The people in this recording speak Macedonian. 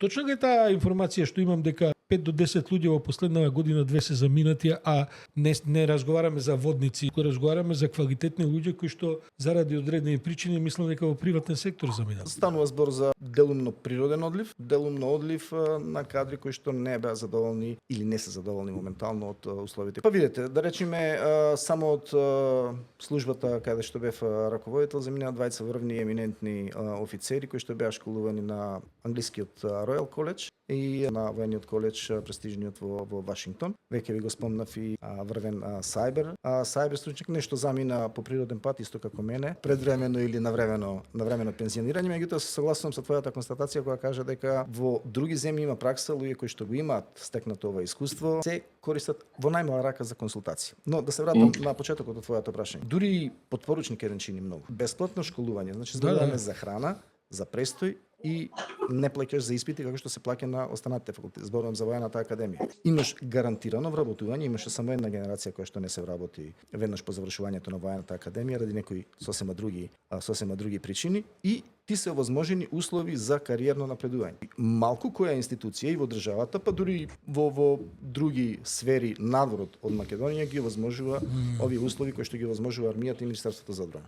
Точно е таа информација што имам дека 5 до 10 луѓе во последнава година две се заминати, а не разговараме за водници, кои разговараме за квалитетни луѓе кои што заради одредени причини мислам дека во приватен сектор заминат. Станува збор за делумно природен одлив, делумно одлив на кадри кои што не беа задоволни или не се задоволни моментално од условите. Па видете, да речеме само од службата каде што бев раководител заминаа двајца врвни еминентни офицери кои што беа школувани на англискиот Royal College и на воениот коледж престижниот во Вашингтон. Веќе ви го спомнав и врвен Сайбер стручник, нешто замина по природен пат исто како мене, предвремено или навремено пензионирање, меѓутоа се согласувам со твојата констатација која кажа дека во други земји има пракса, луѓе кои што го имаат стекнато ова искуство се користат во најмала рака за консултации. Но да се вратам на почетокот од твоето прашање. Дури подпоручник еден чини многу. Бесплатно школување, значи зборуваме за храна, за престој и не плаќаш за испити како што се плаќа на останатите факултети. Зборувам за воената академија. Имаш гарантирано вработување, имаше само една генерација која што не се вработи веднаш по завршувањето на воената академија ради некои сосема други причини и ти се овозможени услови за кариерно напредување. Малку која институција и во државата, па дури во други сфери надвор од Македонија ги овозможува овие услови кои што ги овозможува армијата и Министерството за одбрана.